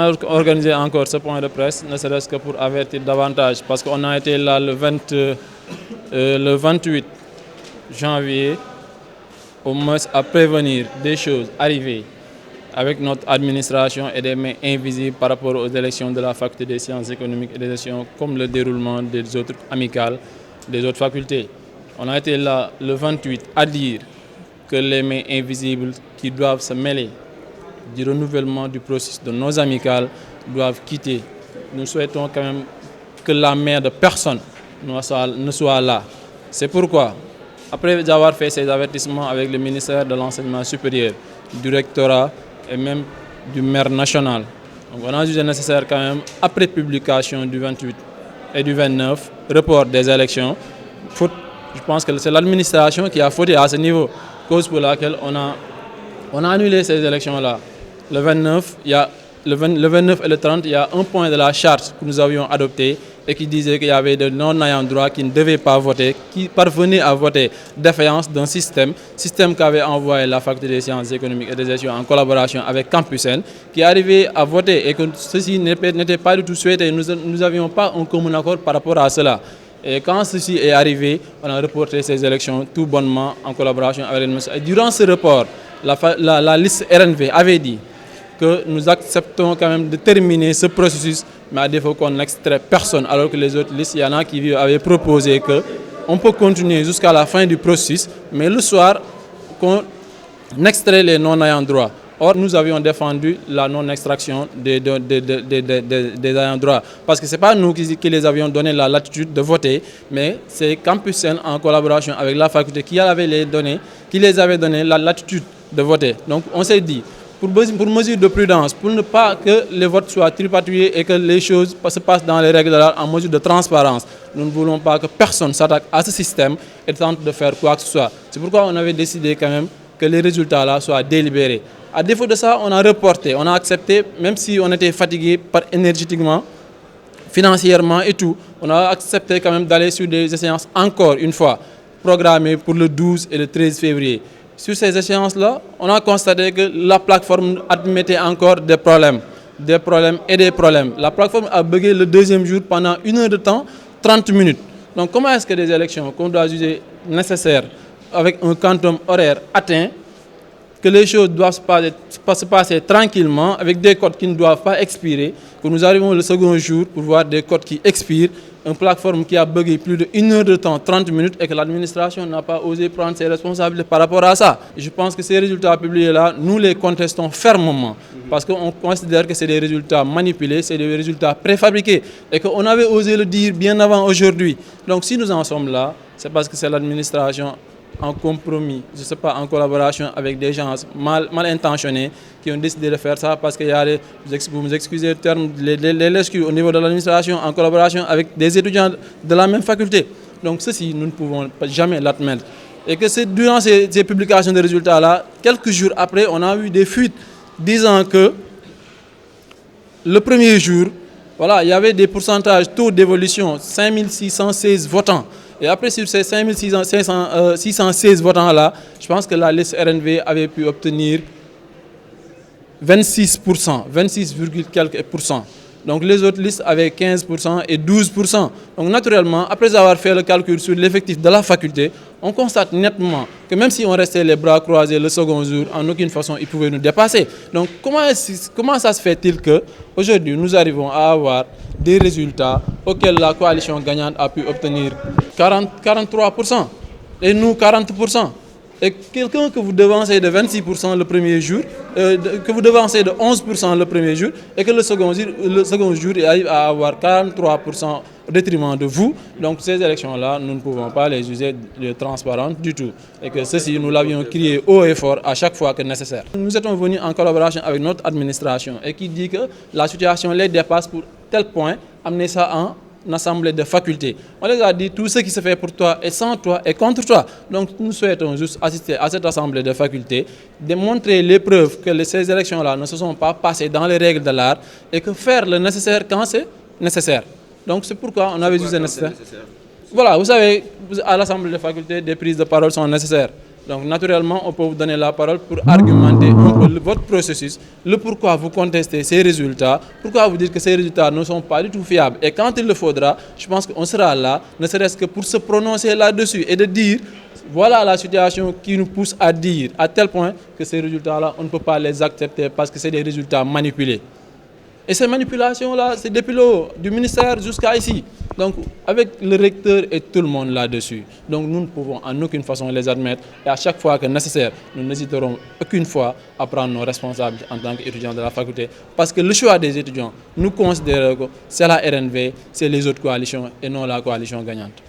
a organisé encore ce point de presse, ne serait-ce que pour avertir davantage, parce qu'on a été là le 28 janvier, au moins à prévenir des choses arrivées avec notre administration et des mains invisibles par rapport aux élections de la faculté des sciences économiques et des gestions, comme le déroulement des autres amicales des autres facultés. On a été là le 28 à dire que les mains invisibles qui doivent se mêler du renouvellement du processus de nos amicales doivent quitter. Nous souhaitons quand même que la main de personne ne soit là. C'est pourquoi, après avoir fait ces avertissements avec le ministère de l'Enseignement supérieur, du rectorat et même du maire national, donc on a jugé nécessaire quand même, après publication du 28 et du 29, report des élections. Je pense que c'est l'administration qui a fauté à ce niveau, cause pour laquelle on a annulé ces élections-là. Le 29 et le 30, il y a un point de la charte que nous avions adopté et qui disait qu'il y avait des non-ayants droit qui ne devaient pas voter, qui parvenaient à voter défaillance d'un système qu'avait envoyé la faculté des sciences économiques et des gestions en collaboration avec Campus N, qui arrivait à voter et que ceci n'était pas du tout souhaité. Nous n'avions pas un commun accord par rapport à cela. Et quand ceci est arrivé, on a reporté ces élections tout bonnement en collaboration avec l'administration. Et durant ce report, la liste RNV avait dit que nous acceptons quand même de terminer ce processus, mais à défaut qu'on n'extrait personne, alors que les autres listes, il y en a qui avaient proposé qu'on peut continuer jusqu'à la fin du processus, mais le soir, qu'on extrait les non-ayants droit. Or, nous avions défendu la non-extraction des ayants droit, parce que ce n'est pas nous qui les avions donné la latitude de voter, mais c'est Campus N en collaboration avec la faculté qui les avait donné la latitude de voter. Donc, on s'est dit, pour mesure de prudence, pour ne pas que les votes soient tripatouillés et que les choses se passent dans les règles de l'art en mesure de transparence, nous ne voulons pas que personne s'attaque à ce système et tente de faire quoi que ce soit. C'est pourquoi on avait décidé quand même que les résultats-là soient délibérés. À défaut de ça, on a reporté, on a accepté, même si on était fatigué énergétiquement, financièrement et tout, on a accepté quand même d'aller sur des échéances encore une fois programmées pour le 12 et le 13 février. Sur ces échéances-là, on a constaté que la plateforme admettait encore des problèmes. La plateforme a bugué le deuxième jour pendant 1 heure de temps, 30 minutes. Donc comment est-ce que des élections qu'on doit juger nécessaires avec un quantum horaire atteint, que les choses doivent se passer tranquillement avec des codes qui ne doivent pas expirer, que nous arrivons le second jour pour voir des codes qui expirent, une plateforme qui a bugué plus de 1 heure de temps, 30 minutes, et que l'administration n'a pas osé prendre ses responsabilités par rapport à ça. Et je pense que ces résultats publiés-là, nous les contestons fermement, parce qu'on considère que c'est des résultats manipulés, c'est des résultats préfabriqués, et qu'on avait osé le dire bien avant aujourd'hui. Donc si nous en sommes là, c'est parce que c'est l'administration en compromis, je ne sais pas, en collaboration avec des gens mal intentionnés qui ont décidé de faire ça parce qu'il y a vous me excusez le terme, les lescues au niveau de l'administration en collaboration avec des étudiants de la même faculté. Donc ceci, nous ne pouvons jamais l'admettre. Et que c'est durant ces publications de résultats-là, quelques jours après, on a eu des fuites disant que le premier jour, voilà, il y avait des pourcentages, taux d'évolution, 5616 votants. Et après, sur ces 5616 votants-là, je pense que la liste RNV avait pu obtenir 26%, 26, quelques %. Donc les autres listes avaient 15% et 12%. Donc naturellement, après avoir fait le calcul sur l'effectif de la faculté, on constate nettement que même si on restait les bras croisés le second jour, en aucune façon, ils pouvaient nous dépasser. Donc comment ça se fait-il qu'aujourd'hui, nous arrivons à avoir des résultats auxquels la coalition gagnante a pu obtenir 43% et nous 40%. Et quelqu'un que vous devancez de 26% le premier jour, que vous devancez de 11% le premier jour, et que le second jour il arrive à avoir 43% au détriment de vous. Donc ces élections-là, nous ne pouvons pas les juger de transparentes du tout. Et que ceci, nous l'avions crié haut et fort à chaque fois que nécessaire. Nous étions venus en collaboration avec notre administration et qui dit que la situation les dépasse pour tel point, amener ça en assemblée de faculté. On les a dit, tout ce qui se fait pour toi est sans toi et contre toi. Donc nous souhaitons juste assister à cette assemblée de faculté, démontrer les preuves que ces élections-là ne se sont pas passées dans les règles de l'art et que faire le nécessaire quand c'est nécessaire. Donc c'est pourquoi on avait jugé nécessaire. Voilà, vous savez, à l'assemblée de faculté, des prises de parole sont nécessaires. Donc naturellement, on peut vous donner la parole pour argumenter un peu votre processus, le pourquoi vous contestez ces résultats, pourquoi vous dites que ces résultats ne sont pas du tout fiables. Et quand il le faudra, je pense qu'on sera là, ne serait-ce que pour se prononcer là-dessus et de dire, voilà la situation qui nous pousse à dire à tel point que ces résultats-là, on ne peut pas les accepter parce que c'est des résultats manipulés. Et ces manipulations-là, c'est depuis le haut, du ministère jusqu'à ici. Donc, avec le recteur et tout le monde là-dessus. Donc, nous ne pouvons en aucune façon les admettre. Et à chaque fois que nécessaire, nous n'hésiterons aucune fois à prendre nos responsabilités en tant qu'étudiants de la faculté. Parce que le choix des étudiants, nous considérons que c'est la RNV, c'est les autres coalitions et non la coalition gagnante.